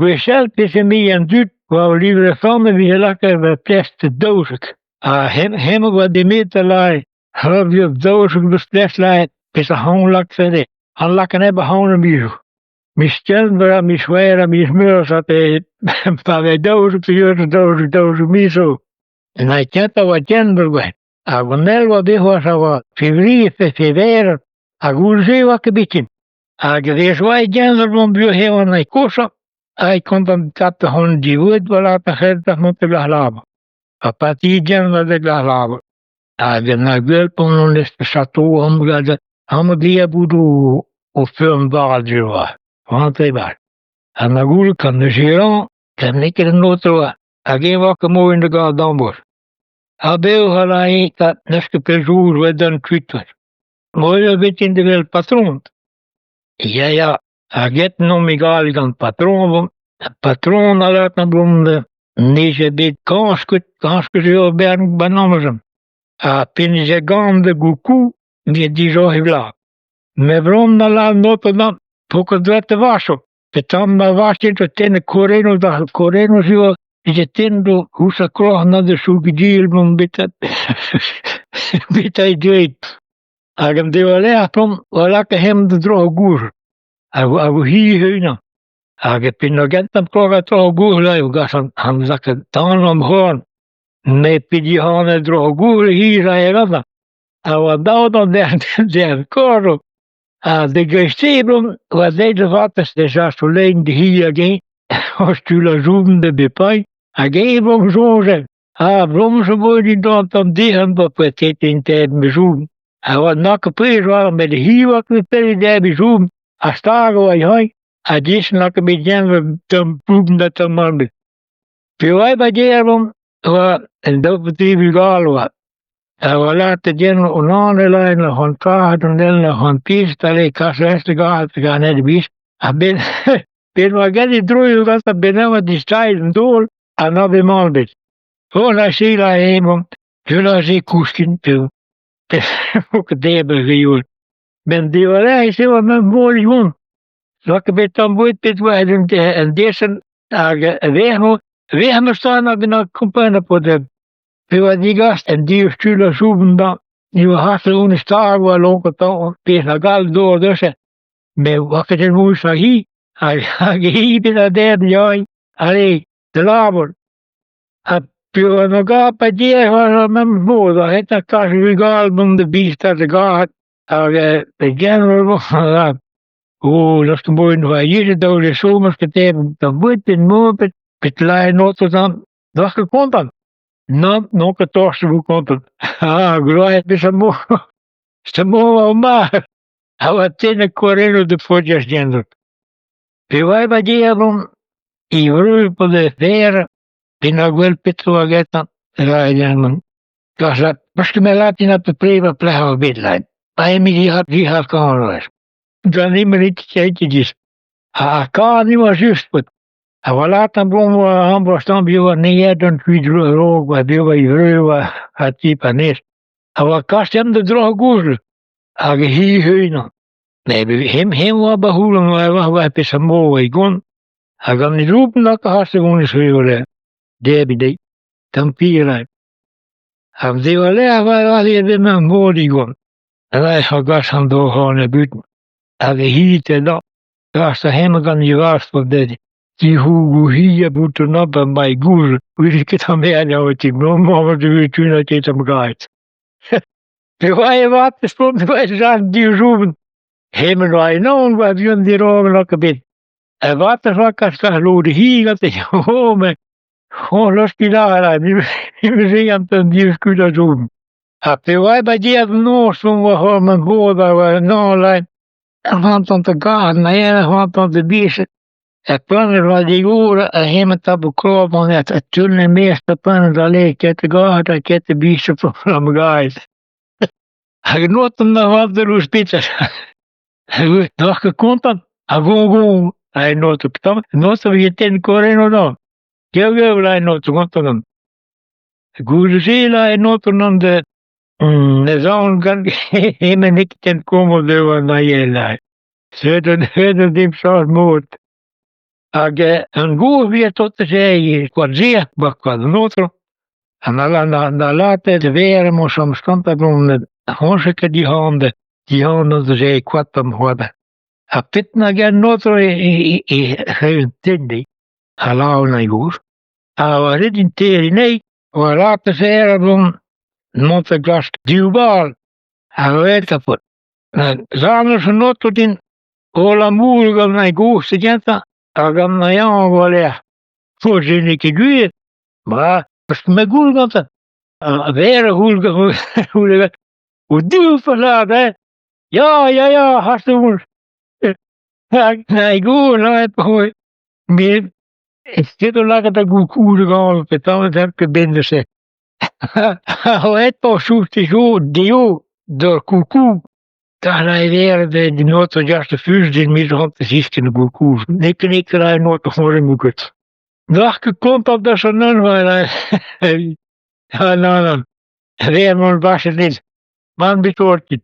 Guishel pesemijen dytë, va u livre fame vi helaka ve plest të doshëk. A hem va dimita laj, hëvjë doshëk vë plest laj, pesa hon lak fede. Han lakken ebbe honen bisu. Mis kjellbera, mis wera, mis mörsa te pave doshëk të jërë doshëk miso. En hij kjenta va kjellbergwen. A gonel va behua sa va fevri, fever, a gurzi va këbitin. A gëdhesh va i gjendër më bjo hewa në i kosa, a i kontan katë hon gjivët, va la të herta më të glahlaba. A pati i gjendër dhe glahlaba. A gë në gëllë për në nështë shato, hamë dhja budu o fëm badgjë va. Va të i barë. A në gullë kam në shiron, kam në kërë notër va. A gënë va këmojnë në ga dambur. A beu hala i ta nështë përzur vë dënë kytër. Mojë vetin dhe vel patron. Ja, a getë në migali kanë patron, patron alat në brumë dhe nishe bit kanskët jo bërë në banamëzëm. A pinë që gamë dhe guku, një dizohi vla. Me brumë në la notë në po këtë dhe të vasho. Pe tamë në vashin të tenë korenu dhe korenu si jo që tenë do husa krohë në dhe shukë gjilë më bita i gjejtë. A gëm dhe vële a pëm vëla ka hem dhe drohë gurë. A vë hi hyna. A gë pinë në gëtë të më kroga drohë gurë la ju gasën hamë zakë tanë më hërën. Me pidi hanë e drohë gurë hi ra e rëdha. A vë daudo dhe korru. A dhe gështi bëm vë dhe dhe vatës dhe shashtu lejnë dhe hi a gënë. O shtylla zhubën dhe bipaj. A gënë bëm zhonëzhe. A bëm shë bojnë i do të ndihën për për të të të me zhubën. A vë në këpër vë me dhe hi vë këtë për i dhe me zhubën. A shtarë vë i haj. A gjishë në këmë i gjenë të mpubën dhe të mërmit. Për vaj ba gjerë bëm vë ndo për të i vigalë vë. A vë la të gjenë unanë e lajnë në hën kahët në hën pisë të lejë kasë estë gahët të ka në të bisë. A ben për më gëti drujë vë të benëma të shtajtë në dolë a në bë malbit. O në shila e mëm, që në zi kuskin për këtë e bërë gëjullë. Men dhe vële i se vë më mboli unë. Në këtë të mbojt për të vëhdën të ndesën a vehmë shtanë a bëna këmpënë po të për vë një gastë e ndi shtylla shubën da një vë hasë unë shtarë vë alonë këta për në gallë dorë dëshe me vë këtë në mujë sa hi a hi për në derë njaj a rej të labër a për vë në ga për djerë vë më mbodë a heta kashë vë gallë më në bistë të gahat a për gjenë vë o nështë mbojnë vë gjithë të ure shumës këtë e të mbojt për në më për të lajë notë të tamë dhe është kontanë. Nuk këtë është më kontën. A, gruajt për së mua u marë. A vë të në korenu dhe po që është gjendër. Për vaj ba gjerëm, i vrujë për dhe verë, për në gëllë për të vagetën, rajë gjendën. Ka shë, përshkë me latina për prejba pleha o bitë lajnë. A e mi gjihat ka në rëshë. Dhe një më rritë që e që gjithë. A ka një më gjystë pëtë. A valata mbromë ambro shtanë bjova në jetën kujtë rogë, bjova i vrëva ati pa nesë. A va kashtë jam dhe drohë guzhlë. A gë hi hyjnë. Ne hem va bahullën va pësë mbova i gonë. A gëm një rupën në ka hasë unë së vële. Debi dhe të mpiraj. A më dhe vële a va dhe dhe me mbodi i gonë. A dhe ha gasë ham do hanë e bytën. A gë hi të da. Kashtë hemë ka një vasë për dhe. Ti hugu hija butë në për mbaj guzë, vërë këta me anja o ti, më më të vërë ty në të më gajtë. Për vaj e vatë, shpëm të vaj shanë dy zhubën, hemë në ajnon, vaj bjën dhe rogë në këbit. E vatë shra ka shka lori higa të home, lës pilara, një më jam të ndirë shkyta zhubën. A për vaj ba gjithë nosë, më hërë më boda, në lajnë, hantën të gahë, në jene hantën të bishët. E pënë radiurë e hemë të bukrovën e të tëllë në mes të pënë dhe këtë gahët e këtë bishë për më gajtë. A notën në vatë dhe rushpitër. Në është kontën, a gungun, a e notë pëtëm, notë vë jetë në korenu në. Kjo gëvë e notë kontën. Guzësila e notë në ndë, në zonë kanë hemë në këtë në komo dhe vë në jelaj. Së të në dimë sasë motë. Hage een goeie tot te zeggen, quadria, quad nostro, na late de vere mo som stanta gronde, honske die handen te zeggen, quatam hoada. A pitna gen nostro i hun tindi, a lau na goes. A ridin teri nei, o late vere gron, monte glas duwbal, a weet kapot. Zamers nostro din, ola moergal na goes te genta, agam na jan volea. Voorzien ik guur, maar als me goel gaat, weer goel, hoe duw verlaat, hè? Ja, hartstikke nee, goel, nou heb ik meer. Ik zit al langer dat ik goede gaan, betaald heb ik binnen ze. Hoe het pas zoekt is goed, die door koekoe. Dan hij weer de nood van juist de vuur die meer had te zien in de koekoe. Ik rij nooit nog maar in mijn kut. Dag komt op dat zo'n nun waar ja, nou, weer maar was het niet. Man, bestoort je.